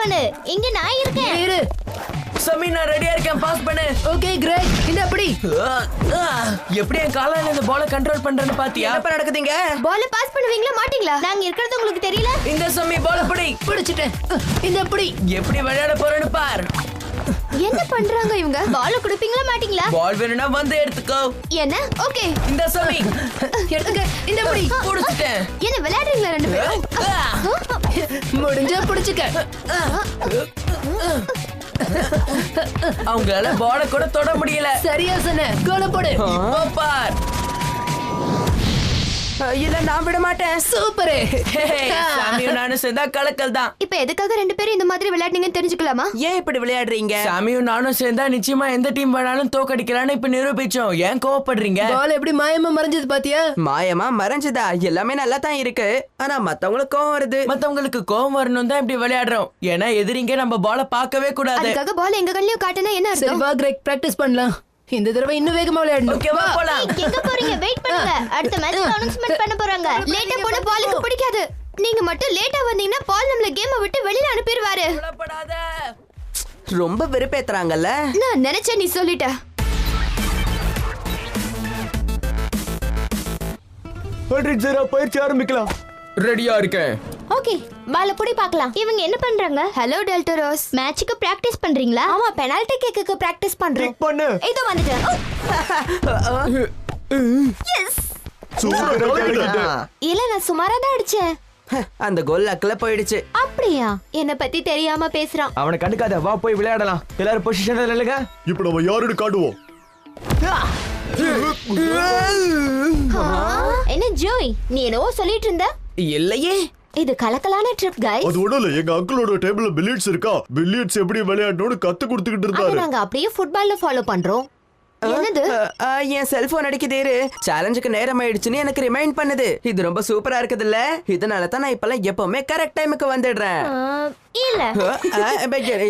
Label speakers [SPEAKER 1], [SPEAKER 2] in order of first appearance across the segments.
[SPEAKER 1] பண்ணு. இங்க நான் இருக்கேன்.
[SPEAKER 2] இரு.
[SPEAKER 3] சமி நான் ரெடியா இருக்கேன். பாஸ் பண்ணு.
[SPEAKER 2] ஓகே கிரேக், இந்த அப்படி.
[SPEAKER 3] எப்படி என் காலால இந்த பால கண்ட்ரோல் பண்றேன்னு பாத்தியா?
[SPEAKER 4] என்ன நடக்குதுங்க?
[SPEAKER 1] பால் பாஸ் பண்ணுவீங்களா மாட்டீங்களா? நாங்க இருக்கிறது உங்களுக்கு தெரியல.
[SPEAKER 3] இந்த சமி பால் பிடி.
[SPEAKER 2] பிடிச்சிட்டேன். இந்த அப்படி.
[SPEAKER 3] எப்படி விளையாட போறேன்னு பார்.
[SPEAKER 1] என்ன பண்றாங்க இவங்க? பால் கொடுப்பீங்களா மாட்டீங்களா?
[SPEAKER 3] பால் வேணும்னா வந்து எடுத்துக்கோ.
[SPEAKER 1] என்ன? ஓகே.
[SPEAKER 3] இந்த சமி
[SPEAKER 2] எடுத்துக்க. இந்த அப்படி.
[SPEAKER 3] புடிச்சிட்டேன்.
[SPEAKER 1] என்ன விளையாடுறீங்களா ரெண்டு பேரும்?
[SPEAKER 2] முடிஞ்சா பிடிச்சுக்க.
[SPEAKER 3] அவங்களால பால கூட தொட முடியல.
[SPEAKER 2] சரியா சொன்ன. கோல போடு.
[SPEAKER 3] இப்போ பார்.
[SPEAKER 4] இல்ல நான் விட மாட்டேன்.
[SPEAKER 2] சூப்பர்.
[SPEAKER 3] சாமியும் நானும் சேர்ந்தா கலக்கல் தான்.
[SPEAKER 1] இப்ப எதுக்காக ரெண்டு பேரும் இந்த மாதிரி விளையாடுனீங்கன்னு தெரிஞ்சுக்கலாமா?
[SPEAKER 4] ஏன் இப்படி விளையாடுறீங்க?
[SPEAKER 3] சாமியும் நானும் சேர்ந்தா நிச்சயமா எந்த டீம் வேணாலும் தோக்கடிக்கலாம்னு இப்ப நிரூபிச்சோம். ஏன் கோவப்படுறீங்க?
[SPEAKER 2] பால் எப்படி மாயமா மறைஞ்சது பாத்தியா?
[SPEAKER 4] மாயமா மறைஞ்சதா? எல்லாமே நல்லா தான் இருக்கு. ஆனா மத்தவங்களுக்கு கோவம் வருது.
[SPEAKER 3] மத்தவங்களுக்கு கோவம் வரணும் தான் இப்படி விளையாடுறோம். ஏன்னா எதிரிங்க நம்ம பால பார்க்கவே கூடாது.
[SPEAKER 1] அதுக்காக பால் எங்க கண்ணிலயும் காட்டுனா என்ன
[SPEAKER 2] சரி
[SPEAKER 1] அர்த்தம்?
[SPEAKER 2] வா கிரேக், பிராக்டிஸ் பண்ணலாம். இந்த தடவை இன்னும் வேகமா விளையாடணும்.
[SPEAKER 3] ஓகேவா போலாம்.
[SPEAKER 1] எங்க போறீங்க? வெயிட் பண்ணுங்க. அடுத்த மேட்ச் அனௌன்ஸ்மென்ட் பண்ண போறாங்க. லேட்டா போன பாலுக்கு பிடிக்காது. நீங்க மட்டும் லேட்டா வந்தீங்கன்னா பால் நம்மள கேமை விட்டு வெளியில அனுப்பிடுவாரு.
[SPEAKER 3] கவலைப்படாத.
[SPEAKER 4] ரொம்ப வெறுப்பேத்துறாங்கல்ல.
[SPEAKER 1] நான் நினைச்சேன் நீ சொல்லிட்ட.
[SPEAKER 3] பயிற்சி ஆரம்பிக்கலாம். ரெடியா இருக்கேன்.
[SPEAKER 1] ஓகே, பால புடி பார்க்கலாம். இவங்க என்ன பண்றாங்க? ஹலோ டெல்டரோஸ், மேட்ச்சுக்கு பிராக்டீஸ் பண்றீங்களா? ஆமா, பெனால்டி கிக்குக்கு பிராக்டீஸ் பண்றோம்.
[SPEAKER 3] பண்ணு.
[SPEAKER 1] இதோ வந்துட்டேன். எஸ். இல்ல, நான் சுமாரா தான் அடிச்சேன்.
[SPEAKER 4] அந்த கோல் அக்கல போயிடுச்சு.
[SPEAKER 1] அப்படியா? என்ன பத்தி தெரியாம பேசுறான்.
[SPEAKER 3] அவனை கண்டுக்காத. வா போய் விளையாடலாம். எல்லாரும் பொசிஷன்ல நில்லுங்க.
[SPEAKER 5] இப்ப நம்ம யாருன்னு காட்டுவோம்.
[SPEAKER 1] என்ன ஜோய், நீ என்னவோ சொல்லிட்டு இருந்த?
[SPEAKER 4] இல்லையே.
[SPEAKER 1] இது கலக்கலான ட்ரிப் கைஸ்.
[SPEAKER 5] அது ஒண்ணும் இல்ல, எங்க அங்கிளோட டேபிள்ல பில்லியர்ட்ஸ் இருக்கா. பில்லியர்ட்ஸ் எப்படி விளையாடணும்னு கத்து கொடுத்துக்கிட்டு
[SPEAKER 1] அத
[SPEAKER 5] இருந்தாரு.
[SPEAKER 1] நாங்க அப்படியே ஃபுட்பால்ல ஃபாலோ பண்றோம். என்னது?
[SPEAKER 4] என் செல்போன் அடிக்குது. சேலஞ்சுக்கு நேரம் ஆயிடுச்சுன்னு எனக்கு ரிமைண்ட் பண்ணுது. இது ரொம்ப சூப்பரா இருக்குதுல்ல. இதனால தான் நான் இப்பெல்லாம் எப்பவுமே கரெக்ட் டைமுக்கு வந்துடுறேன்.
[SPEAKER 1] இல்ல.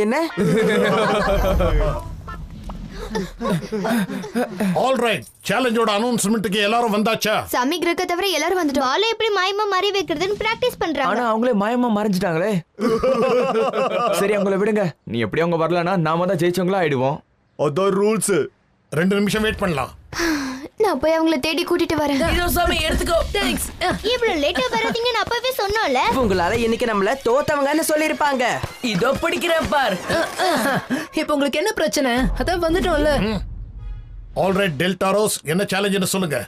[SPEAKER 4] என்ன?
[SPEAKER 6] ஆல் ரைட், சேலஞ்சோட அனௌன்ஸ்மென்ட்க்கு எல்லாரும் வந்தாச்சா?
[SPEAKER 1] சாமி கிரக தவிர எல்லாரும் வந்துட்டோம். பால் எப்படி மாயமா மாறி வைக்கிறதுன்னு பிராக்டீஸ் பண்றாங்க.
[SPEAKER 3] ஆனா அவங்களே மாயமா மறைஞ்சிட்டாங்களே. சரி அவங்கள விடுங்க. நீ எப்படி அவங்க வரலனா நாம தான் ஜெயிச்சவங்களா ஆயிடுவோம்.
[SPEAKER 5] அதான் ரூல்ஸ்.
[SPEAKER 6] 2 நிமிஷம் வெயிட் பண்ணலாம்.
[SPEAKER 1] நான் போய் அவங்கள தேடி கூட்டிட்டு வரேன்.
[SPEAKER 3] இதோ சாமி எடுத்துக்கோ.
[SPEAKER 2] தேங்க்ஸ்.
[SPEAKER 1] இவ்வளவு லேட்டா வராதீங்கன்னு அப்பவே சொன்னோம்ல.
[SPEAKER 4] உங்களால இன்னைக்கு நம்மள தோத்தவங்கன்னு சொல்லிருப்பாங்க.
[SPEAKER 3] இதோ பிடிக்கிறேன் பார்.
[SPEAKER 2] இப்போ உங்களுக்கு என்ன பிரச்சனை? அதான் வந்துட்டோம்ல.
[SPEAKER 6] ஆல் ரைட் டெல்டாரோஸ், என்ன சேலஞ்சுன்னு சொல்லுங்க.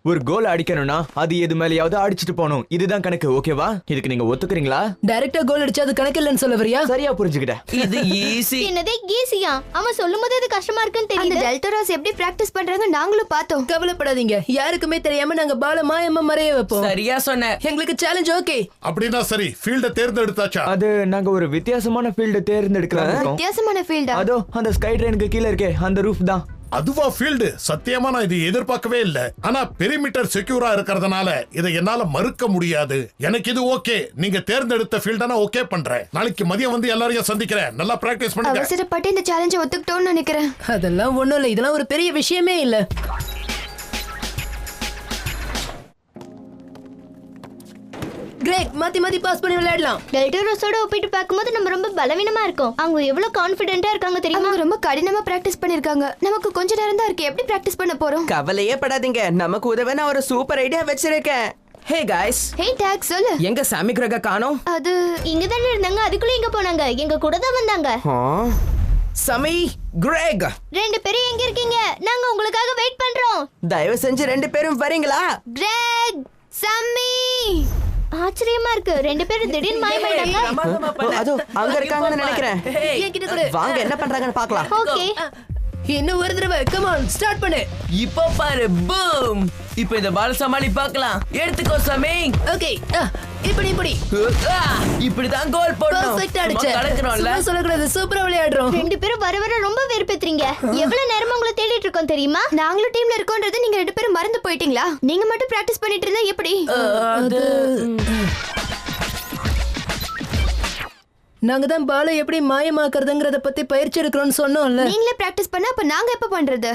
[SPEAKER 3] ஒரு கோல் அடிக்கணும்னா அது எது மேலயாவது அடிச்சிட்டு போகணும். இதுதான் கணக்கு. ஓகேவா? இதுக்கு நீங்க ஒத்துக்கிறீங்களா?
[SPEAKER 2] டைரக்டா கோல் அடிச்சா அது கணக்கு இல்லன்னு சொல்ல வரியா?
[SPEAKER 3] சரியா புரிஞ்சுக்கிட்டேன். இது ஈஸி.
[SPEAKER 1] என்னதே ஈஸியா? அவன் சொல்லும்போது இது கஷ்டமா இருக்குன்னு தெரியுது. அந்த டெல்டரோஸ் எப்படி பிராக்டீஸ் பண்றாங்க நாங்களும் பார்த்தோம்.
[SPEAKER 2] கவலைப்படாதீங்க, யாருக்குமே தெரியாம நாங்க பால மாயமா மறைய வைப்போம்.
[SPEAKER 3] சரியா சொன்ன.
[SPEAKER 2] எங்களுக்கு சேலஞ்ச் ஓகே.
[SPEAKER 6] அப்படின்னா சரி, ஃபீல்ட தேர்ந்தெடுத்தாச்சா?
[SPEAKER 3] அது நாங்க ஒரு வித்தியாசமான ஃபீல்ட் தேர்ந்தெடுக்கலாம்.
[SPEAKER 1] வித்தியாசமான ஃபீல்டா?
[SPEAKER 3] அதோ அந்த ஸ்கை ட்ரெயினுக்கு கீழ இருக்கே அந்த ரூஃப் தான்.
[SPEAKER 6] அதுவா ஃபீல்டு? சத்தியமா நான் இது எதிர்பார்க்கவே இல்ல. ஆனா பெரிமீட்டர் செக்யூரா இருக்கறதுனால இதை என்னால மறுக்க முடியாது. எனக்கு இது ஓகே. நீங்க தேர்ந்தெடுத்த ஃபீல்ட நான் ஓகே பண்றேன். நாளைக்கு மதியம் வந்து எல்லாரையும் சந்திக்கிறேன். நல்லா பிராக்டீஸ் பண்ணுங்க.
[SPEAKER 1] அவசரப்பட்டு இந்த சேலஞ்சை ஒத்துக்கிட்டோம்னு நினைக்கிறேன்.
[SPEAKER 2] அதெல்லாம் ஒண்ணும் இல்ல, இதெல்லாம் ஒரு பெரிய விஷயமே இல்ல. கிரேக், மாத்தி மாத்தி பாஸ் பண்ணி விளையாடலாம்.
[SPEAKER 1] டெல்டரோஸோட ஒப்பிட்டு பார்க்கும்போது நம்ம ரொம்ப பலவீனமா இருக்கோம். அவங்க எவ்வளவு கான்ஃபிடென்ட்டா இருக்காங்க தெரியுமா? அவங்க ரொம்ப கடினமா பிராக்டிஸ் பண்ணிருக்காங்க. நமக்கு கொஞ்ச நேரம் தான் இருக்கு. எப்படி பிராக்டிஸ் பண்ண போறோம்?
[SPEAKER 4] கவலையே படாதீங்க, நமக்கு உதவ நான் ஒரு சூப்பர் ஐடியா வச்சிருக்கேன். ஹே गाइस,
[SPEAKER 1] ஹே டாக், சொல்லு.
[SPEAKER 4] எங்க சாமி கிரக காணோம்?
[SPEAKER 1] அது இங்க தானே இருந்தாங்க. அதுக்குள்ள எங்க போனாங்க? எங்க கூட தான் வந்தாங்க.
[SPEAKER 4] சமி, கிரேக்,
[SPEAKER 1] 2 பேரும் எங்க இருக்கீங்க? நாங்க உங்களுக்காக வெயிட் பண்றோம்.
[SPEAKER 4] தயவு செஞ்சு 2 பேரும் வரீங்களா?
[SPEAKER 1] கிரேக், சம்மி. ஆச்சரியமா இருக்கு, 2 பேரும் திடீர்னு மாயமாயிட்டாங்க.
[SPEAKER 4] அதோ அங்க இருக்காங்கன்னு நினைக்கிறேன்.
[SPEAKER 2] என்கிட்ட கூட
[SPEAKER 4] வாங்க என்ன பண்றாங்கன்னு பார்க்கலாம்.
[SPEAKER 1] ஓகே,
[SPEAKER 2] இன்னும் ஒரு தடவை. கம் ஆன், ஸ்டார்ட் பண்ணு.
[SPEAKER 3] இப்போ பாரு, பூம். இப்போ இந்த பால் சமாளி பார்க்கலாம். எடுத்துக்கோ சாமி.
[SPEAKER 2] ஓகே, இப்படி
[SPEAKER 3] இப்படிதான் கோல் போடணும்.
[SPEAKER 2] பெர்ஃபெக்ட்டா அடிச்ச.
[SPEAKER 3] கடக்குறோம்ல.
[SPEAKER 2] சும்மா சொல்லக்கூடாது, சூப்பரா விளையாடுறோம்.
[SPEAKER 1] 2 பேரும் வர வர ரொம்ப வெறுப்பேத்துறீங்க. எவ்வளவு நேரமா உங்களை தேடிட்டு இருக்கோம் தெரியுமா? நாங்களும் டீம்ல இருக்கோம்ன்றது நீங்க 2 பேரும் மறந்து போயிட்டீங்களா? நீங்க மட்டும் பிராக்டிஸ் பண்ணிட்டு இருந்தா எப்படி?
[SPEAKER 2] நாங்க தான் பாலை எப்படி மாயமாக்குறதுங்கறத பத்தி பயிற்சி எடுக்கிறோம்னு சொன்னோம்ல.
[SPEAKER 1] நீங்களே பிராக்டிஸ் பண்ணா அப்ப நாங்க எப்ப பண்றது?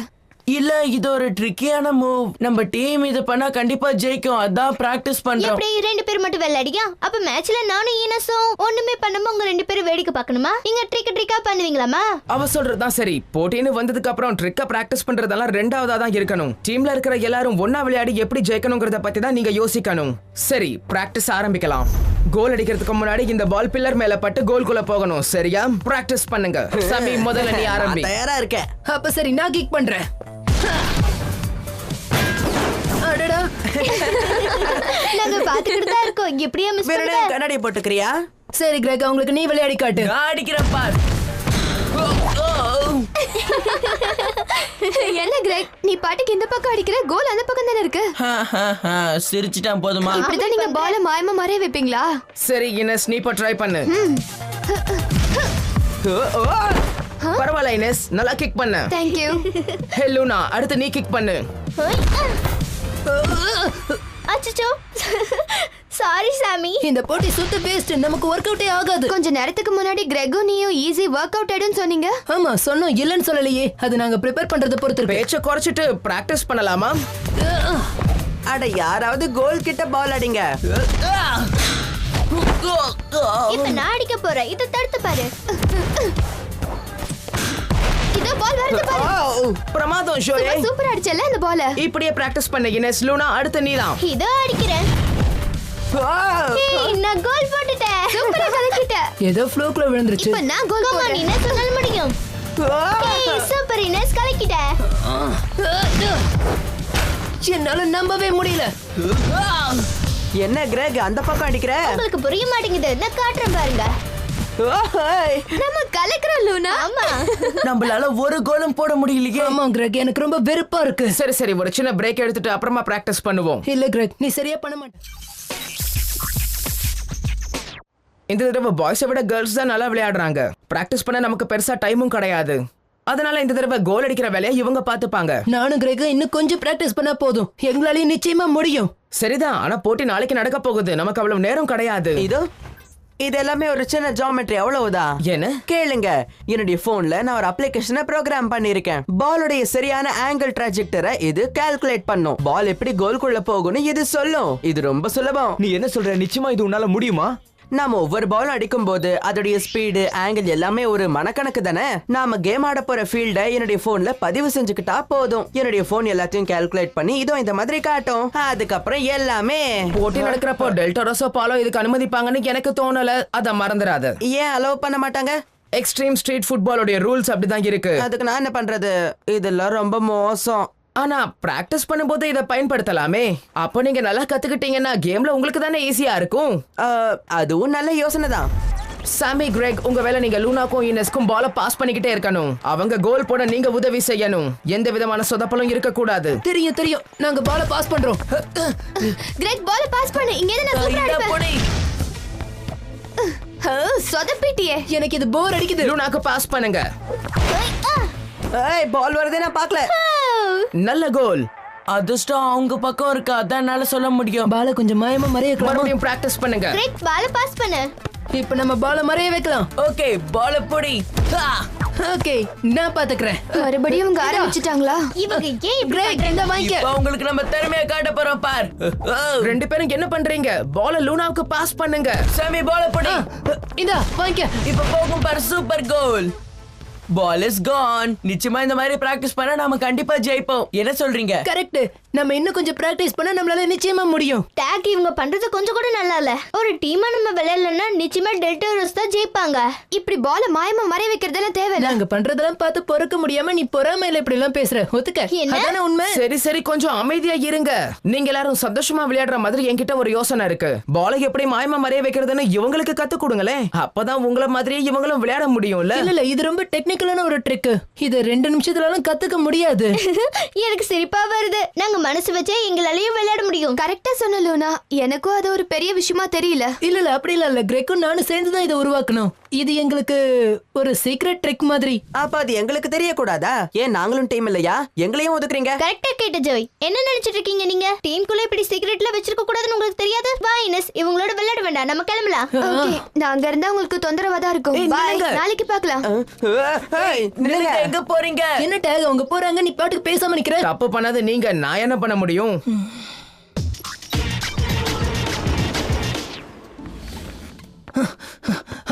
[SPEAKER 7] இல்ல இது ஒரு ட்ரிக்கியான மூவ். நம்ம டீம் இது பண்ணா கண்டிப்பா ஜெயிக்கும். அதான் பிராக்டிஸ் பண்றோம்.
[SPEAKER 1] எப்படி 2 பேர் மட்டும் விளையாடியா? அப்ப மேட்ச்ல நானும் ஈனஸும் ஒண்ணுமே பண்ணாம உங்க 2 பேரும் வேடிக்கை பார்க்கணுமா? நீங்க ட்ரிக்கா பண்ணுவீங்களாமா?
[SPEAKER 8] அவ சொல்றதுதான் சரி. போட்டின்னு வந்ததுக்கு அப்புறம் ட்ரிக்க பிராக்டிஸ் பண்றதெல்லாம் ரெண்டாவதா தான் இருக்கணும். டீம்ல இருக்கிற எல்லாரும் ஒண்ணா விளையாடி எப்படி ஜெயிக்கணும்ங்கறத பத்தி தான் நீங்க யோசிக்கணும். சரி, பிராக்டிஸ் ஆரம்பிக்கலாம். கோல் அடிக்கிறதுக்கு முன்னாடி இந்த பால் பில்லர் மேல பட்டு கோல்குள்ள போகணும். சரியா? பிராக்டிஸ் பண்ணுங்க. சமி, முதல்ல நீ ஆரம்பி.
[SPEAKER 4] தயாரா இருக்கேன்.
[SPEAKER 2] அப்ப சரி, நான் கிக் பண்றேன். அடடா,
[SPEAKER 1] நாங்க பாத்துக்கிட்டு தான் இருக்கோம். எப்படியா மிஸ்
[SPEAKER 4] வேற
[SPEAKER 1] பண்ண?
[SPEAKER 4] கண்ணாடி போட்டுக்கிறியா?
[SPEAKER 2] சரி கிரேக், உங்களுக்கு நீ விளையாடி காட்டு.
[SPEAKER 7] நான் அடிக்கிறேன் பார்.
[SPEAKER 1] என்ன கிரேக், நீ பாட்டுக்கு இந்த பக்கம் அடிக்கிற, கோல் அந்த பக்கம் தானே இருக்கு.
[SPEAKER 7] சிரிச்சிட்டான் போதுமா?
[SPEAKER 1] இப்படிதான் நீங்க பால மாயமா மறைய வைப்பீங்களா?
[SPEAKER 8] சரி, இனஸ் நீ இப்ப ட்ரை பண்ணு. பரவாயில்ல இனஸ், நல்லா கிக் பண்ண.
[SPEAKER 1] Thank you.
[SPEAKER 8] ஹே லூனா, அடுத்து நீ கிக் பண்ணு.
[SPEAKER 1] அச்சச்சோ, சாரி சாமி.
[SPEAKER 2] இந்த போட்டி சுத்த வேஸ்ட், நமக்கு ஒர்க் அவுட்டே ஆகாது.
[SPEAKER 1] கொஞ்ச நேரத்துக்கு முன்னாடி கிரெகும் நீயும் ஈஸி ஒர்க் அவுட் ஆயிடுன்னு சொன்னீங்க.
[SPEAKER 2] ஆமா சொன்னோம், இல்லன்னு சொல்லலையே. அது நாங்க ப்ரிப்பேர் பண்றத பொறுத்து இருக்கு.
[SPEAKER 8] பேச்ச குறைச்சிட்டு பிராக்டிஸ் பண்ணலாமா?
[SPEAKER 4] அட யாராவது கோல் கிட்ட பால் அடிங்க.
[SPEAKER 1] இப்ப நான் அடிக்க போறேன், இத தடுத்து பாரு. இதோ பால் வருது பாரு.
[SPEAKER 8] பிரமாதம் ஷோயே.
[SPEAKER 1] சூப்பர் அடிச்சல அந்த பால.
[SPEAKER 8] இப்படியே பிராக்டிஸ் பண்ண இனஸ். லூனா, அடுத்து நீதான்.
[SPEAKER 1] இதோ அடிக்கிறேன். ஏய், நான் கோல் போட்டுட்டேன். சூப்பரா கலக்கிட்டேன்.
[SPEAKER 2] ஏதோ ஃப்ளோக்குள்ள விழுந்துருச்சு.
[SPEAKER 1] இப்ப நான் கோல் போடுறேன். நீ சொன்னால முடியும். ஏய், சூப்பர் இனஸ் கலக்கிட்ட.
[SPEAKER 2] என்னால நம்பவே முடியல.
[SPEAKER 4] என்ன கிரேக் அந்த பக்கம் அடிக்கிற?
[SPEAKER 1] உங்களுக்கு புரிய மாட்டேங்குது. நான் காட்டுறேன் பாருங்க. நம்ம கலக்குறோம் லூனா. ஆமா.
[SPEAKER 7] நம்மளால ஒரு கோலும் போட முடியலையே.
[SPEAKER 2] ஆமா கிரேக், எனக்கு ரொம்ப வெறுப்பா இருக்கு.
[SPEAKER 8] சரி சரி, ஒரு சின்ன பிரேக் எடுத்துட்டு அப்புறமா பிராக்டிஸ் பண்ணுவோம்.
[SPEAKER 2] இல்ல கிரேக், நீ சரியா பண்ண மாட்ட.
[SPEAKER 8] இந்த தடவை பாய்ஸை விட கேர்ள்ஸ் தான் நல்லா விளையாடுறாங்க. பிராக்டிஸ் பண்ண நமக்கு பெருசா டைமும் கிடையாது. அதனால இந்த தடவை கோல் அடிக்கிற வேலையை இவங்க பாத்துப்பாங்க.
[SPEAKER 2] நானும் கிரேக் இன்னும் கொஞ்சம் பிராக்டிஸ் பண்ணா போதும். எங்களாலையும் நிச்சயமா முடியும்.
[SPEAKER 8] சரிதான், ஆனா போட்டி நாளைக்கு நடக்க போகுது. நமக்கு அவ்வளவு நேரம் கிடையாது.
[SPEAKER 4] இதோ இது எல்லாமே ஒரு சின்ன ஜியோமெட்ரி, அவ்வளவுதான்.
[SPEAKER 8] என்ன
[SPEAKER 4] கேளுங்க, என்னுடைய போன்ல நான் ஒரு அப்ளிகேஷனை ப்ரோக்ராம் பண்ணிருக்கேன். பாலுடைய சரியான ஆங்கிள் ட்ராஜெக்டரை இது கால்குலேட் பண்ணும். பால் எப்படி கோல்குள்ள போகும்னு இது சொல்லும். இது ரொம்ப சுலபம்.
[SPEAKER 3] நீ என்ன சொல்ற? நிச்சயமா இது உன்னால முடியுமா?
[SPEAKER 4] நாம ஒவ்வொரு பாலும் அடிக்கும் போது அதோடைய ஸ்பீடு, ஆங்கிள் எல்லாமே ஒரு மனக்கணக்கு தானே. நாம கேம் ஆட போற ஃபீல்ட என்னுடைய போன்ல பதிவு செஞ்சுக்கிட்டா போதும். என்னுடைய போன் எல்லாத்தையும் கால்குலேட் பண்ணி இதோ இந்த மாதிரி காட்டும். அதுக்கப்புறம் எல்லாமே.
[SPEAKER 8] போட்டி நடக்கிறப்போ டெல்டோரஸோ பாலோ இதுக்கு அனுமதிப்பாங்கன்னு எனக்கு தோணல. அத மறந்துடாத.
[SPEAKER 4] ஏன் அலோவ் பண்ண மாட்டாங்க?
[SPEAKER 8] எக்ஸ்ட்ரீம் ஸ்ட்ரீட் ஃபுட்பாலோட ரூல்ஸ் அப்படிதான் இருக்கு.
[SPEAKER 4] அதுக்கு நான் என்ன பண்றது? இதெல்லாம் ரொம்ப மோசம்.
[SPEAKER 8] ஆனா பிராக்டிஸ் பண்ணும்போது இத பயன்படுத்தலாமே. அப்போ நீங்க நல்லா கத்துக்கிட்டீங்கன்னா கேம்ல உங்களுக்கு தானே ஈஸியா இருக்கும்.
[SPEAKER 4] அதுவும் நல்ல யோசனை தான்.
[SPEAKER 8] சாமி, கிரெக், உங்க வேலை நீங்க லூனாக்கும் இனஸ்க்கும் பால பாஸ் பண்ணிக்கிட்டே இருக்கணும். அவங்க கோல் போட நீங்க உதவி செய்யணும். எந்த விதமான சொதப்பலும் இருக்க கூடாது.
[SPEAKER 2] தெரியும் தெரியும், நாங்க பால பாஸ் பண்றோம்.
[SPEAKER 1] கிரெக் பால பாஸ் பண்ணு. இங்க இருந்து நான் சூப்பரா அடிப்பேன். சொதப்பிட்டியே.
[SPEAKER 2] எனக்கு இது போர் அடிக்குது.
[SPEAKER 8] லூனாக்கு பாஸ் பண்ணுங்க.
[SPEAKER 4] ஏய், பால் வருதே, நான் பார்க்கல.
[SPEAKER 8] நல்ல கோல்.
[SPEAKER 7] அதிர்ஷ்டம் அவங்க பக்கம் இருக்கு, அதான் என்னால சொல்ல முடியும்.
[SPEAKER 2] பால கொஞ்சம் மாயமா மறைய வைக்கலாம்.
[SPEAKER 8] மறுபடியும் பிராக்டிஸ் பண்ணுங்க.
[SPEAKER 1] கிரெக் பால பாஸ் பண்ணு.
[SPEAKER 2] இப்ப நம்ம பால மறைய வைக்கலாம்.
[SPEAKER 7] ஓகே, பால் பொடி.
[SPEAKER 2] ஓகே, நான் பாத்துக்கிறேன்.
[SPEAKER 1] மறுபடியும் இவங்க ஆரம்பிச்சிட்டாங்களா? இவங்க ஏன் இப்படி
[SPEAKER 2] கிரேக், இந்த வாங்கிக்க.
[SPEAKER 7] இப்போ உங்களுக்கு நம்ம திறமையை காட்ட போறோம் பார்.
[SPEAKER 8] ரெண்டு பேரும் என்ன பண்றீங்க? பால லூனாவுக்கு பாஸ் பண்ணுங்க.
[SPEAKER 7] சாமி, பால் பொடி.
[SPEAKER 2] இந்தா வாங்கிக்க.
[SPEAKER 7] இப்ப போகும் பார், super goal. Ball is gone. நிச்சயமா இந்த மாதிரி பிராக்டிஸ் பண்ணா நாம கண்டிப்பா ஜெயிப்போம். என்ன சொல்றீங்க?
[SPEAKER 2] கரெக்ட். நம்ம இன்னும் கொஞ்சம் பிராக்டிஸ் பண்ணா நம்மளால நிச்சயமா முடியும்.
[SPEAKER 1] டேக் இவங்க பண்றது கொஞ்சம் கூட நல்லா இல்ல. ஒரு டீமா நம்ம விளையாடலன்னா நிச்சயமா டெல்டோரஸ் தான் ஜெயிப்பாங்க. இப்படி பால மாயமா மறைய வைக்கிறதெல்லாம் தேவையில்ல.
[SPEAKER 2] நாங்க பண்றதெல்லாம் பார்த்து பொறுக்க முடியாம நீ பொறாமையில இப்படி எல்லாம் பேசுற. ஒத்துக்க.
[SPEAKER 1] என்ன?
[SPEAKER 2] அதானே உண்மை.
[SPEAKER 8] சரி சரி, கொஞ்சம் அமைதியா இருங்க. நீங்க எல்லாரும் சந்தோஷமா விளையாடுற மாதிரி என்கிட்ட ஒரு யோசனை இருக்கு. பாலை எப்படி மாயமா மறைய வைக்கிறதுன்னு இவங்களுக்கு கத்து கொடுங்களேன். அப்பதான் உங்கள மாதிரியே இவங்களும் விளையாட முடியும்ல.
[SPEAKER 2] இல்ல இல்ல, இது ரொம்ப டெக்னிக்கலான ஒரு ட்ரிக். இது 2 நிமிஷத்துலலாம் கத்துக்க முடியாது.
[SPEAKER 1] எனக்கு சிரிப்பா வருது. நாங்க மனசு வச்சே எங்களாலயும் விளையாட முடியும். கரெக்டா சொன்ன லூனா. எனக்கும் அது ஒரு பெரிய விஷயமா தெரியல.
[SPEAKER 2] இல்ல இல்ல, அப்படி இல்ல. கிரெக்கும் நானும் சேர்ந்துதான் இதை உருவாக்கணும். இது எங்களுக்கு ஒரு சீக்ரெட் ட்ரிக் மாதிரி.
[SPEAKER 4] அப்ப அது எங்களுக்கு தெரியக்கூடாதா? ஏன் நாங்களும் டீம் இல்லையா? எங்களையும் ஒதுக்குறீங்க?
[SPEAKER 1] கரெக்டா கேட்ட ஜோய். என்ன நினைச்சிட்டு இருக்கீங்க நீங்க? டீமுக்குள்ள இப்படி சீக்ரெட்ல வச்சிருக்க கூடாதுன்னு உங்களுக்கு தெரியாது? வா இனஸ், இவங்களோட விளையாட வேண்டாம். வேண்டாம், நம்ம கிளம்பலாம். Okay, நாங்க இருந்தா உங்களுக்கு தொந்தரவா தான் இருக்கும்.
[SPEAKER 7] ஏய்,
[SPEAKER 1] Bye.
[SPEAKER 7] நில்லுங்க.
[SPEAKER 1] நாளைக்கு பார்க்கலாம்.
[SPEAKER 4] ஏய்,
[SPEAKER 7] நீங்க எங்க போறீங்க?
[SPEAKER 2] என்ன டேக் அவங்க போறாங்க, நீ பாட்டுக்கு பேசாம நிக்கிற.
[SPEAKER 8] தப்பு பண்ணாத நீங்க, நான் என்ன பண்ண முடியும்?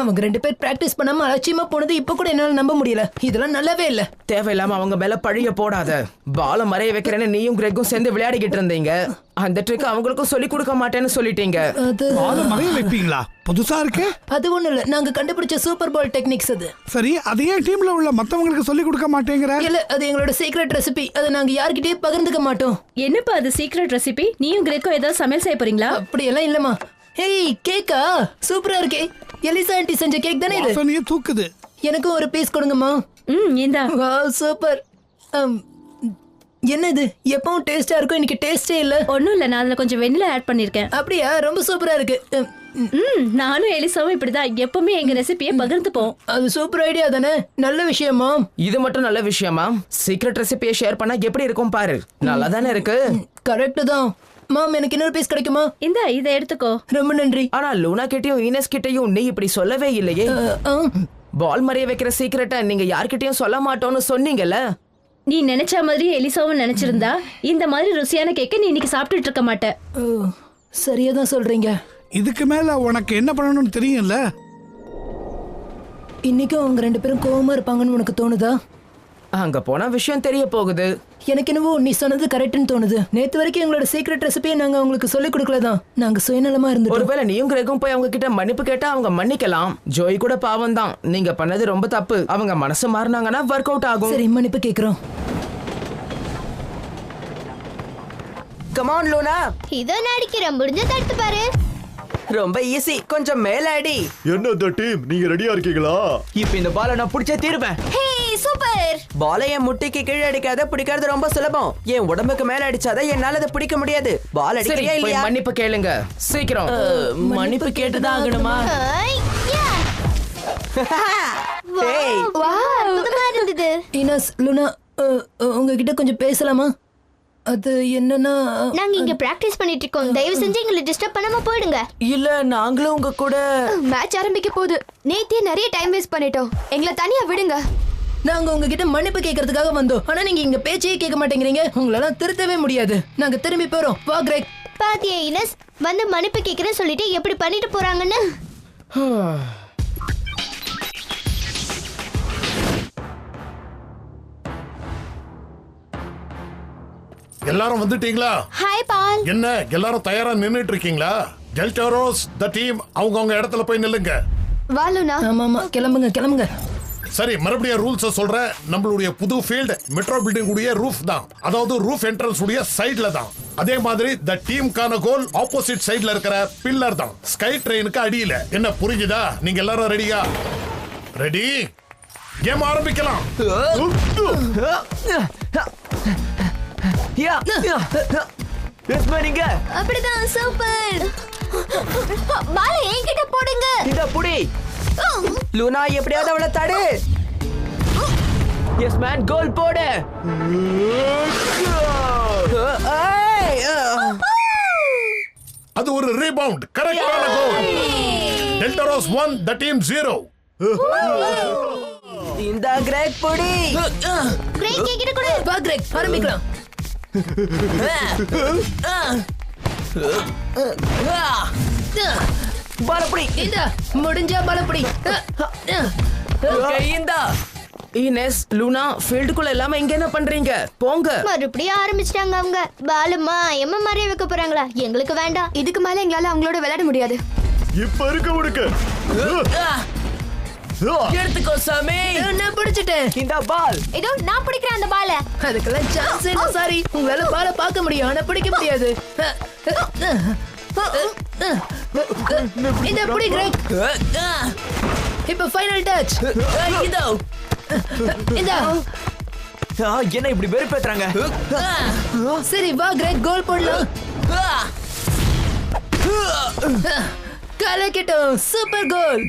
[SPEAKER 2] அவங்க 2 பேர் பிராக்டிஸ் பண்ணாம அலட்சியமா போனது இப்ப கூட என்னால நம்ப முடியல. இதெல்லாம் நல்லாவே இல்ல.
[SPEAKER 8] தேவையில்லாம அவங்க மேல பழிய போடாத. பால மறைய வைக்கிறேன்னு நீயும் கிரெக்கும் சேர்ந்து விளையாடிக்கிட்டு இருந்தீங்க. அந்த ட்ரிக் அவங்களுக்கும் சொல்லி கொடுக்க மாட்டேன்னு சொல்லிட்டீங்க.
[SPEAKER 2] அது
[SPEAKER 9] பால மறைய வைப்பீங்களா? புதுசா இருக்கு.
[SPEAKER 2] அது ஒண்ணு இல்ல, நாங்க கண்டுபிடிச்ச சூப்பர் பால் டெக்னிக்ஸ் அது.
[SPEAKER 9] சரி, அது ஏன் டீம்ல உள்ள மத்தவங்களுக்கு சொல்லி கொடுக்க மாட்டேங்கிற?
[SPEAKER 2] இல்ல, அது எங்களோட சீக்ரெட் ரெசிபி. அதை நாங்க யார்கிட்டயும் பகிர்ந்துக்க மாட்டோம்.
[SPEAKER 10] என்னப்பா அது சீக்ரெட் ரெசிபி? நீயும் கிரேக்கோ ஏதாவது சமையல் செய்ய போறீங்களா?
[SPEAKER 2] அப்படியெல்லாம் இல்லம்மா. ஏய், கேக்கா சூப்பரா இருக்கே. எலிசா ஆண்டி செஞ்ச கேக் தானே இது?
[SPEAKER 9] வாசனையே தூக்குது.
[SPEAKER 2] எனக்கும் ஒரு பீஸ் கொடுங்கம்மா.
[SPEAKER 10] இந்தா.
[SPEAKER 2] Wow, super. என்ன இது எப்பவும் டேஸ்டா இருக்கும், இன்னைக்கு டேஸ்டே இல்ல.
[SPEAKER 10] ஒண்ணும் இல்ல, நான் அதுல கொஞ்சம் வெண்ணிலா ஆட் பண்ணிருக்கேன்.
[SPEAKER 2] அப்படியா? ரொம்ப சூப்பரா இருக்கு.
[SPEAKER 10] நானும் எலிசாவும் இப்படிதான் எப்பவுமே எங்க ரெசிபியை பகிர்ந்துப்போம்.
[SPEAKER 2] அது சூப்பர் ஐடியா தானே, நல்ல விஷயமா.
[SPEAKER 8] இது மட்டும் நல்ல விஷயமா? சீக்ரெட் ரெசிபியை ஷேர் பண்ணா எப்படி இருக்கும் பாரு. நல்லா தானே இருக்கு.
[SPEAKER 2] கரெக்ட் தான். மாம், எனக்கு இன்னொரு பீஸ் கிடைக்குமா?
[SPEAKER 10] இந்தா, இதை எடுத்துக்கோ.
[SPEAKER 2] ரொம்ப நன்றி.
[SPEAKER 8] ஆனா லூனா கிட்டயும் ஈனஸ் கிட்டயும் நீ இப்படி சொல்லவே இல்லையே. பால் மறைய வைக்கிற சீக்ரெட்டை நீங்க யார்கிட்டயும் சொல்ல மாட்டோம்னு சொன்னீங்கல்ல.
[SPEAKER 10] நீ நினைச்ச மாதிரி எலிசாவும் நினைச்சிருந்தா இந்த மாதிரி ருசியான கேக்க நீ இன்னைக்கு சாப்பிட்டுட்டு இருக்க மாட்ட.
[SPEAKER 2] சரியா தான் சொல்றீங்க.
[SPEAKER 9] இதுக்கு மேல உனக்கு என்ன பண்ணணும்னு தெரியும்ல.
[SPEAKER 2] இன்னைக்கும் அவங்க 2 பேரும் கோவமா இருப்பாங்கன்னு உனக்கு தோணுதா?
[SPEAKER 8] அங்க போனா விஷயம் தெரிய போகுது.
[SPEAKER 2] எனக்கு என்னவோ நீ சொன்னது கரெக்ட்னு தோணுது. நேத்து வரைக்கும் எங்களோட சீக்ரெட் ரெசிபியை நாங்க அவங்களுக்கு சொல்லிக் கொடுக்கலதான். நாங்க சுயநலமா இருந்தோம்.
[SPEAKER 8] ஒருவேளை நீயும் கிரெக்கும் போய் அவங்க கிட்ட மன்னிப்பு கேட்டா அவங்க மன்னிக்கலாம். ஜோய் கூட பாவம் தான். நீங்க பண்ணது ரொம்ப தப்பு. அவங்க மனசு மாறினாங்கன்னா ஒர்க் அவுட் ஆகும்.
[SPEAKER 2] சரி, மன்னிப்பு கேக்குறோம்.
[SPEAKER 4] Come on Luna.
[SPEAKER 1] இதோ நான் அடிக்கிறேன், முடிஞ்ச தடுத்து பாரு.
[SPEAKER 4] ரொம்ப ஈஸி, கொஞ்சம் மேல அடி.
[SPEAKER 5] என்ன இந்த டீம், நீங்க ரெடியா இருக்கீங்களா?
[SPEAKER 3] இப்ப இந்த பாலை நான் பிடிச்சே தீருவேன்.
[SPEAKER 1] ஹே, சூப்பர்.
[SPEAKER 4] பாலை என் முட்டிக்கு கீழே அடிக்காத, பிடிக்கிறது ரொம்ப சுலபம். என் உடம்புக்கு மேல அடிச்சாத என்னால அதை பிடிக்க முடியாது. பால்
[SPEAKER 8] சரி,
[SPEAKER 4] அடிக்கிறியா
[SPEAKER 8] போய்
[SPEAKER 4] இல்லையா?
[SPEAKER 8] மன்னிப்பு கேளுங்க சீக்கிரம்.
[SPEAKER 7] மன்னிப்பு கேட்டுதான் ஆகணுமா?
[SPEAKER 1] ஹாய், யா.
[SPEAKER 4] ஏய்,
[SPEAKER 1] வாவ், அற்புதமா இருந்தது.
[SPEAKER 2] இனஸ், லுனா, உங்ககிட்ட கொஞ்சம் பேசலாமா? அது என்னன்னா,
[SPEAKER 1] நாங்க இங்க பிராக்டிஸ் பண்ணிட்டு இருக்கோம். தயவு செஞ்சு எங்களை டிஸ்டர்ப் பண்ணாம போயிடுங்க.
[SPEAKER 7] இல்ல, நாங்களும் உங்க கூட.
[SPEAKER 1] மேட்ச் ஆரம்பிக்க போகுது. நேத்தே நிறைய டைம் வேஸ்ட் பண்ணிட்டோம். எங்களை தனியா விடுங்க.
[SPEAKER 2] நாங்க உங்ககிட்ட மன்னிப்பு கேட்கறதுக்காக வந்தோம். ஆனா நீங்க இங்க பேச்சே கேட்க மாட்டேங்கிறீங்க. உங்களால திருத்தவே முடியாது. நாங்க திரும்பி போறோம். வா கிரேக்.
[SPEAKER 1] பாத்தியா இனஸ், வந்து மன்னிப்பு கேக்குறேன்னு சொல்லிட்டு எப்படி பண்ணிட்டு போறாங்கன்னு.
[SPEAKER 6] எல்லாரும் வந்துட்டீங்களா?
[SPEAKER 1] ஹாய் பால்.
[SPEAKER 6] என்ன எல்லாரும் தயாரா நின்னுட்டு இருக்கீங்களா? டெல்டோரோஸ் த டீம் அவங்க இடத்துல போய் நில்லுங்க.
[SPEAKER 1] வாலுனா.
[SPEAKER 2] ஆமா, கிளம்புங்க கிளம்புங்க.
[SPEAKER 6] சரி, மறுபடியும் ரூல்ஸ் சொல்றேன். நம்மளுடைய புது ஃபீல்ட் மெட்ரோ பில்டிங் உடைய ரூஃப் தான். அதாவது ரூஃப் என்ட்ரன்ஸ் உடைய சைடுல தான். அதே மாதிரி த டீமுக்கான கோல் ஆப்போசிட் சைடுல இருக்கிற பில்லர் தான், ஸ்கை ட்ரெயினுக்கு அடியில. என்ன புரிஞ்சுதா? நீங்க எல்லாரும் ரெடியா? ரெடி? கேம் ஆரம்பிக்கலாம்.
[SPEAKER 1] அப்படிதான், சூப்பர். பால என்கிட்ட போடுங்க.
[SPEAKER 4] இந்த புடி. லூனா, எப்படியாவது அவளை தடு.
[SPEAKER 8] எஸ் மேன், கோல் போடு.
[SPEAKER 6] அது ஒரு ரீபவுண்ட், கரெக்டான கோல். டெல்டோரோஸ் 1 த டீம் 0.
[SPEAKER 4] இந்த கிரேக் புடி.
[SPEAKER 1] கிரேக் என்கிட்ட கொடு.
[SPEAKER 2] வா கிரேக், ஆரம்பிக்கலாம்.
[SPEAKER 4] பாலப்புடி.
[SPEAKER 2] இந்த முடிஞ்சா பலப்படி.
[SPEAKER 7] இந்தா.
[SPEAKER 8] ஈனஸ், லூனா, ஃபீல்டுக்குள்ள இல்லாம இங்க என்ன பண்றீங்க? போங்க.
[SPEAKER 1] மறுபடியும் ஆரம்பிச்சிட்டாங்க அவங்க. பாலுமா எம்ம மறைய வைக்க போறாங்களா? எங்களுக்கு வேண்டாம். இதுக்கு மேல எங்களால அவங்களோட விளையாட முடியாது.
[SPEAKER 5] இப்ப இருக்க உனக்கு.
[SPEAKER 7] எடுத்துக்கோ சாமி.
[SPEAKER 2] நான் பிடிச்சிட்டேன்.
[SPEAKER 4] இந்த பால்.
[SPEAKER 1] இதோ நான் பிடிக்கிறேன் அந்த பால.
[SPEAKER 2] அதுக்கெல்லாம் சான்ஸ் இல்ல. சாரி, உங்களால பால பார்க்க முடியும், ஆனா பிடிக்க முடியாது. இந்த புடி கிரேக். இப்ப ஃபைனல் டச்.
[SPEAKER 7] இதோ.
[SPEAKER 2] இந்த
[SPEAKER 3] என்ன இப்படி வெறுப்பேத்துறாங்க?
[SPEAKER 2] சரி, வா கிரேக், கோல் போடலாம். கலக்கிட்டோம், சூப்பர் கோல்.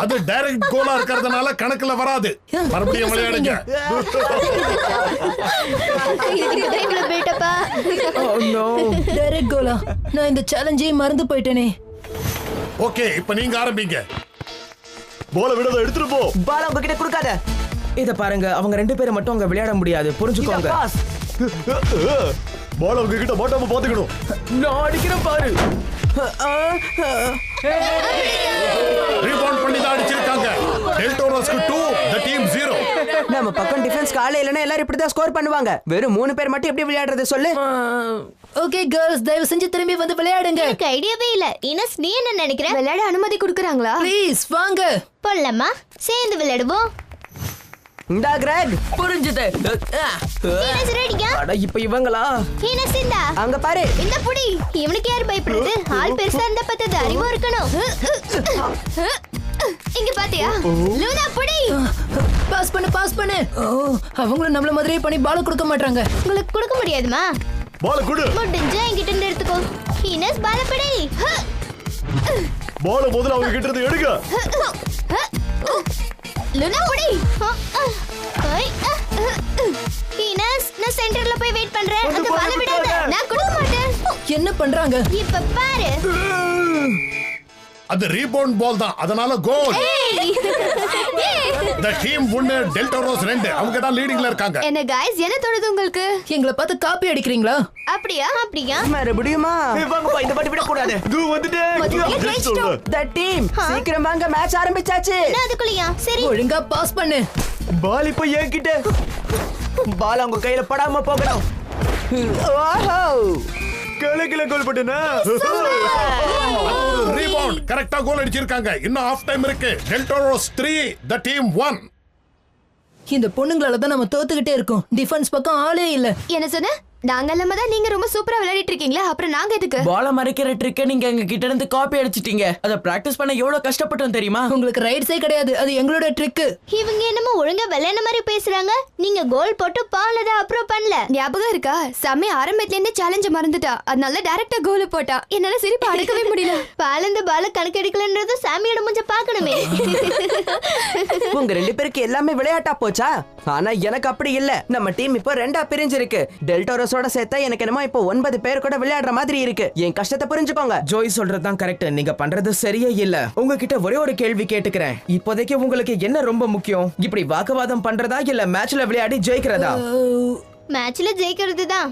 [SPEAKER 6] அது டைரக்ட் கோலா இருக்கிறதுனால கணக்குல வராது. மறுபடியும் விளையாடுங்க.
[SPEAKER 1] இதுக்கு டைம்ல போயிட்டப்பா.
[SPEAKER 8] Oh no.
[SPEAKER 2] டைரக்ட் கோலா? நான் இந்த சேலஞ்சே மறந்து போயிட்டேனே.
[SPEAKER 6] ஓகே இப்ப நீங்க ஆரம்பிங்க.
[SPEAKER 5] பால விடாத, எடுத்துட்டு போ.
[SPEAKER 4] பால் உங்ககிட்ட கொடுக்காத.
[SPEAKER 8] இத பாருங்க, அவங்க 2 பேரும் மட்டும் அங்க விளையாட முடியாது, புரிஞ்சுக்கோங்க.
[SPEAKER 4] பாஸ்.
[SPEAKER 5] பால அவங்க கிட்ட மாட்டாம பாத்துக்கணும்.
[SPEAKER 8] நான் அடிக்கிறேன் பாரு.
[SPEAKER 6] ரீபவுண்ட் பண்ணி தான் அடிச்சிருக்காங்க. டெல்டோரோஸ்க்கு 2, the team 0.
[SPEAKER 4] நம்ம பக்கம் டிஃபென்ஸ்க்கு ஆளே இல்லனா எல்லாரும் இப்படி தான் ஸ்கோர் பண்ணுவாங்க. வெறும் 3 பேர் மட்டும் எப்படி விளையாடுறது சொல்லு?
[SPEAKER 2] ஓகே கேர்ள்ஸ், தயவு செஞ்சு திரும்பி வந்து விளையாடுங்க.
[SPEAKER 1] எனக்கு ஐடியாவே இல்ல. இனஸ் நீ என்ன நினைக்கிற? விளையாட அனுமதி கொடுக்கறாங்களா?
[SPEAKER 2] ப்ளீஸ் வாங்க.
[SPEAKER 1] போலாமா? சேர்ந்து விளையாடுவோம்.
[SPEAKER 4] இந்தா கிரெக்.
[SPEAKER 7] புரிஞ்சுது.
[SPEAKER 1] இனஸ் ரெடியா?
[SPEAKER 8] அட இப்ப இவங்களா?
[SPEAKER 1] இனஸ் இந்தா.
[SPEAKER 4] அங்க பாரு.
[SPEAKER 1] இந்த புடி. இவனுக்கு யார் பயப்படுறது? ஆள் பெருசா இருந்தா பத்தது, அறிவும் இருக்கணும். இங்க பாத்தியா? லூனா புடி.
[SPEAKER 2] பாஸ் பண்ணு. ஓ, அவங்களும் நம்மள மாதிரியே பண்ணி பால கொடுக்க மாட்டாங்க.
[SPEAKER 1] உங்களுக்கு கொடுக்க முடியாதுமா?
[SPEAKER 5] பால குடு.
[SPEAKER 1] முடிஞ்சா என்கிட்ட இருந்து எடுத்துக்கோ. இனஸ் பால புடி.
[SPEAKER 5] பால முதல்ல அவங்க கிட்ட இருந்து எடுங்க.
[SPEAKER 1] லூனா புடி. இனஸ், நான் சென்டர்ல போய் வெயிட் பண்றேன். அந்த பால விடாத. நான் கொடுக்க மாட்டேன்.
[SPEAKER 2] என்ன பண்றாங்க?
[SPEAKER 1] இப்ப பாரு.
[SPEAKER 6] அது ரீபவுண்ட் பால் தான், அதனால கோல். The team winner டெல்டோரோஸ் 2. அவங்க தான் லீடிங்ல இருக்காங்க.
[SPEAKER 1] என்ன गाइस, என்ன தோணுது உங்களுக்கு?
[SPEAKER 2] எங்களை பார்த்து காப்பி அடிக்கிறீங்களா?
[SPEAKER 1] அப்படியா?
[SPEAKER 4] மறுபடியுமா?
[SPEAKER 3] வாங்கப்பா, இந்த பாட்டு விட கூடாது.
[SPEAKER 5] இது வந்துட்டேன்.
[SPEAKER 1] முதல்ல ஜெயிச்சிட்டோம்.
[SPEAKER 4] The team சீக்கிரம் வாங்க, மேட்ச் ஆரம்பிச்சாச்சு.
[SPEAKER 1] என்ன அதுக்குள்ளயா? சரி.
[SPEAKER 2] ஒழுங்கா பாஸ் பண்ணு.
[SPEAKER 3] பால் இப்ப என்கிட்ட. பால் அவங்க கையில படாம போகணும்.
[SPEAKER 4] ஓஹோ,
[SPEAKER 5] கலக்கில கோல் போட்டேனா?
[SPEAKER 6] ரீபவுண்ட் கரெக்ட்டா கோல் அடிச்சிருக்காங்க. இன்னும் ஆஃப் டைம் இருக்கு. டெல்டோரோஸ் 3, the team 1.
[SPEAKER 2] இந்த பொண்ணுங்களால தான் நம்ம தோத்துக்கிட்டே இருக்கோம். டிஃபென்ஸ் பக்கம் ஆளே இல்ல.
[SPEAKER 1] என்ன சொன்ன? நாங்க எல்லாமே தான். நீங்க ரொம்ப சூப்பரா விளையாடிட்டு இருக்கீங்களா? அப்புறம் நாங்க எதுக்கு?
[SPEAKER 7] பால மறைக்கிற ட்ரிக்க நீங்க எங்க கிட்ட இருந்து காப்பி அடிச்சிட்டீங்க. அத பிராக்டிஸ் பண்ண எவ்வளவு கஷ்டப்பட்டோம் தெரியுமா?
[SPEAKER 2] உங்களுக்கு ரைட்ஸே கிடையாது, அது எங்களோட ட்ரிக்.
[SPEAKER 1] இவங்க என்னமோ ஒழுங்கா விளையாட மாதிரி பேசுறாங்க. நீங்க கோல் போட்டு பால் அதை அப்ரூவ் பண்ணல. ஞாபகம் இருக்கா? சமய ஆரம்பத்துல இருந்தே சேலஞ்ச மறந்துட்டா. அதனால டைரக்டா கோல் போட்டா. என்னால சிரிப்பு அடக்கவே முடியல. பால் இந்த பால கணக்கு எடுக்கலன்றது சாமியோட மூஞ்ச பார்க்கணுமே.
[SPEAKER 4] உங்க 2 பேருக்கு எல்லாமே விளையாட்டா போச்சா? ஆனா எனக்கு அப்படி இல்ல. நம்ம டீம் இப்போ 2ஆ பிரிஞ்சிருக்கு. டெல்டோரோஸோட சேர்த்தா எனக்கு என்னமோ இப்போ 9 பேர் கூட விளையாடுற மாதிரி இருக்கு. என் கஷ்டத்தை புரிஞ்சுக்கோங்க.
[SPEAKER 8] ஜோய் சொல்றதுதான் கரெக்ட். நீங்க பண்றது சரியே இல்ல. உங்ககிட்ட ஒரே ஒரு கேள்வி கேட்டுக்கிறேன். இப்போதைக்கு உங்களுக்கு என்ன ரொம்ப முக்கியம்? இப்படி வாக்குவாதம் பண்றதா இல்ல மேட்ச்ல விளையாடி ஜெயிக்கிறதா?
[SPEAKER 1] மேட்ச்ல ஜெயிக்கிறது தான்.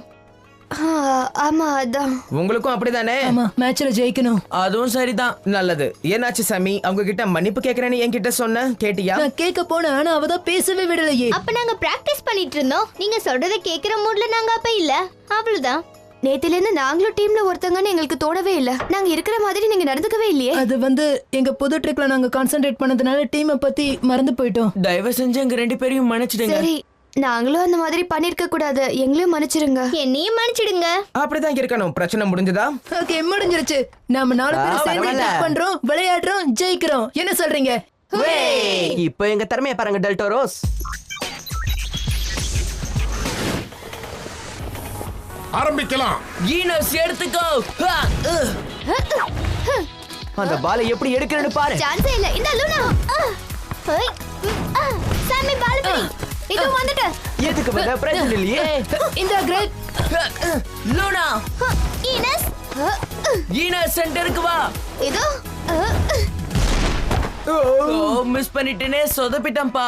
[SPEAKER 1] ஆமா, அதான்.
[SPEAKER 8] உங்களுக்கும் அப்படிதானே?
[SPEAKER 2] ஆமா, மேட்ச்ல ஜெயிக்கணும்.
[SPEAKER 7] அதுவும் சரிதான்.
[SPEAKER 8] நல்லது. ஏனாச்சு சாமி? அவங்க கிட்ட மன்னிப்பு கேக்குறேன்னு என்கிட்ட சொன்ன, கேட்டியா?
[SPEAKER 2] நான் கேட்க போனேன், ஆனா அவ தான் பேசவே விடலையே.
[SPEAKER 1] அப்ப நாங்க பிராக்டிஸ் பண்ணிட்டு இருந்தோம். நீங்க சொல்றத கேக்குற மூட்ல நாங்க அப்ப இல்ல. அவ்வளவுதான். நேத்துல இருந்து நாங்களும் டீம்ல ஒருத்தங்கன்னு எங்களுக்கு தோணவே இல்ல. நாங்க இருக்கிற மாதிரி நீங்க நடந்துக்கவே இல்லையே.
[SPEAKER 2] அது வந்து எங்க புது ட்ரிக்ல நாங்க கான்சென்ட்ரேட் பண்ணதுனால டீமை பத்தி மறந்து போயிட்டோம்.
[SPEAKER 7] தயவு செஞ்சு எங்க 2 பேரையும் மன்னிச்சிடுங்க.
[SPEAKER 1] சரி, நாங்களும் அந்த மாதிரி பண்ணிருக்க கூடாது. எங்களையும் மன்னிச்சிடுங்க. என்னையும் மன்னிச்சிடுங்க.
[SPEAKER 8] அப்படிதான் இருக்கணும். பிரச்சனை முடிஞ்சதா?
[SPEAKER 2] ஓகே, முடிஞ்சிருச்சு. நாம 4 பேரும் சேர்ந்து
[SPEAKER 4] பரவாயில்ல.
[SPEAKER 2] attack பண்றோம், விளையாடுறோம், ஜெயிக்கிறோம். என்ன சொல்றீங்க?
[SPEAKER 4] இப்போ எங்க திறமையை பாருங்க டெல்டோரோஸ்.
[SPEAKER 6] ஆரம்பிக்கலாம்.
[SPEAKER 7] ஈனஸ் எடுத்துக்கோ.
[SPEAKER 4] அந்த பாலை எப்படி எடுக்கிறேன்னு பாரு.
[SPEAKER 1] சான்ஸே இல்ல. இந்த லூனா. சாமி பால் பிடி. இது வந்துட்ட.
[SPEAKER 4] எதுக்கு வந்த பிரச்சனை இல்லையே.
[SPEAKER 2] இந்த கிரேட்.
[SPEAKER 7] லூனா.
[SPEAKER 1] இனஸ்.
[SPEAKER 7] ஈனஸ் சென்டருக்கு வா.
[SPEAKER 1] இதோ.
[SPEAKER 7] ஓ, மிஸ் பண்ணிட்டேனே. சொதப்பிட்டேன்பா.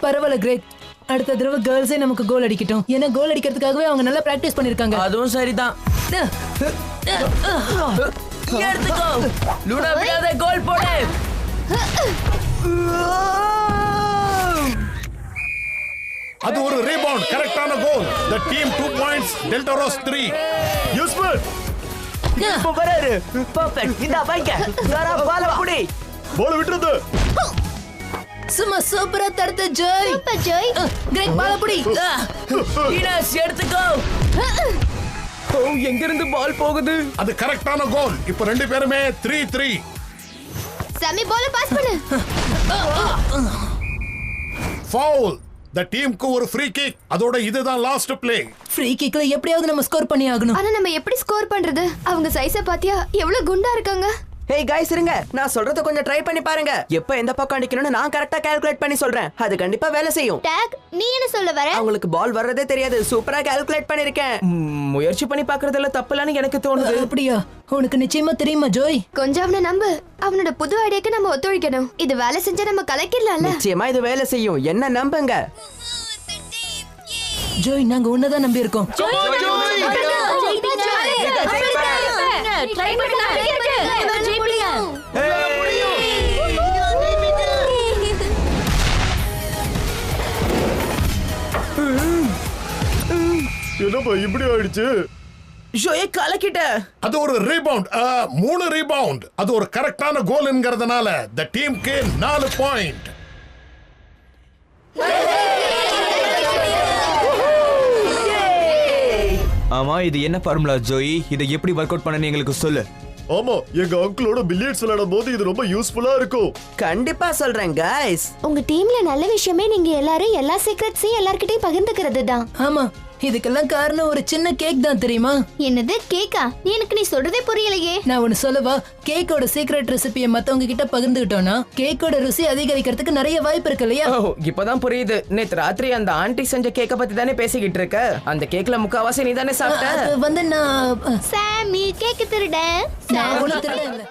[SPEAKER 2] பரவாயில்ல கிரேட். அடுத்த தடவை கேர்ள்ஸே நமக்கு கோல் அடிக்கட்டும். ஏன்னா கோல் அடிக்கிறதுக்காகவே அவங்க நல்லா பிராக்டிஸ் பண்ணிருக்காங்க.
[SPEAKER 7] அதுவும் சரிதான். எடுத்துக்கோ. லூனா விடாத, கோல் போடு.
[SPEAKER 6] அது ஒரு ரீபவுண்ட், கரெக்டான கோல். The team 2 points, Deltoros 3.
[SPEAKER 5] Yes man.
[SPEAKER 4] இப்போ வராரு. பெர்ஃபெக்ட். இந்த வைங்க. சாரா பால புடி.
[SPEAKER 5] பால விட்டுறது.
[SPEAKER 2] சும்மா சூப்பரா தடுத்த ஜெய்.
[SPEAKER 1] சூப்பர் ஜெய்.
[SPEAKER 2] கிரேட் பால புடி.
[SPEAKER 7] ஈனஸ் எடுத்துக்கோ.
[SPEAKER 8] ஓ, எங்க இருந்து பால் போகுது?
[SPEAKER 6] அது கரெக்டான கோல். இப்போ 2 பேருமே 3-3.
[SPEAKER 1] சாமி பால் பாஸ் பண்ணு.
[SPEAKER 6] ஃபவுல். The டீமுக்கு ஒரு ஃப்ரீ கிக். அதோட இதுதான் லாஸ்ட் ப்ளே.
[SPEAKER 2] ஃப்ரீ கிக்ல எப்படியாவது நம்ம ஸ்கோர் பண்ணி ஆகணும்.
[SPEAKER 1] ஆனா நம்ம எப்படி ஸ்கோர் பண்றது? அவங்க சைஸ பாத்தியா? எவ்வளவு குண்டா இருக்காங்க.
[SPEAKER 4] ஹேய் गाइस இருங்க, நான் சொல்றத கொஞ்சம் ட்ரை பண்ணி பாருங்க. எப்ப எந்த பக்கம் அடிக்கணும்னு நான் கரெக்டா கால்குலேட் பண்ணி சொல்றேன். அது கண்டிப்பா வேலை செய்யும்.
[SPEAKER 1] டேக் நீ என்ன சொல்ல வர?
[SPEAKER 4] அவங்களுக்கு பால் வர்றதே தெரியாது. சூப்பரா கால்குலேட் பண்ணிருக்கேன்.
[SPEAKER 8] முயற்சி பண்ணி பாக்குறதுல தப்புலான்னு எனக்கு தோணுது.
[SPEAKER 2] அப்படியா? உனக்கு நிச்சயமா தெரியுமா ஜோய்?
[SPEAKER 1] கொஞ்சம் அவனை நம்பு. அவனோட புது ஐடியாக்கு நம்ம ஒத்துழைக்கணும். இது வேலை செஞ்சா நம்ம கலக்கிடலாம்ல.
[SPEAKER 4] நிச்சயமா இது வேலை செய்யும். என்ன நம்புங்க.
[SPEAKER 2] ஜோய், நாங்க உன்னதான் நம்பி இருக்கோம்.
[SPEAKER 5] என்னப்பா இப்படி ஆயிடுச்சு?
[SPEAKER 8] ஜோயே கலக்கிட்ட.
[SPEAKER 6] அது ஒரு ரீபவுண்ட், 3 ரீபவுண்ட். அது ஒரு கரெக்டான கோல்ங்கிறதுனால தி டீமுக்கு 4 பாயிண்ட்.
[SPEAKER 3] ஆமா, இது என்ன ஃபார்முலா ஜோயி? இதை எப்படி ஒர்க் அவுட் பண்ணனு எங்களுக்கு சொல்லு.
[SPEAKER 5] ஆமா, எங்க அங்கிளோட பில்லியர்ட்ஸ் விளையாடும் போது இது ரொம்ப யூஸ்ஃபுல்லா இருக்கும்.
[SPEAKER 4] கண்டிப்பா சொல்றேன் गाइस.
[SPEAKER 1] உங்க டீம்ல நல்ல விஷயமே நீங்க எல்லாரும் எல்லா சீக்ரெட்ஸையும் எல்லார்கிட்டயும் பகிர்ந்துக்கிறது தான்.
[SPEAKER 2] ஆமா, இதுக்கெல்லாம் காரணம் ஒரு சின்ன கேக் தான் தெரியுமா?
[SPEAKER 1] என்னது கேக்கா? எனக்கு நீ சொல்றதே புரியலையே.
[SPEAKER 2] நான் ஒன்னு சொல்லவா? கேக்கோட சீக்ரெட் ரெசிபியை மத்தவங்க கிட்ட பகிர்ந்துகிட்டோம்னா கேக்கோட ருசி அதிகரிக்கிறதுக்கு நிறைய வாய்ப்பு இருக்கு இல்லையா?
[SPEAKER 8] ஓ, இப்பதான் புரியுது. நேத்து ராத்திரி அந்த ஆண்டி செஞ்ச கேக்க பத்தி தானே பேசிக்கிட்டு இருக்க. அந்த கேக்ல முக்காவாசி நீ தானே சாப்பிட்ட.
[SPEAKER 2] அது வந்து நான்
[SPEAKER 1] சாமி கேக் திருட.
[SPEAKER 2] நான் ஒண்ணும் தெரியல.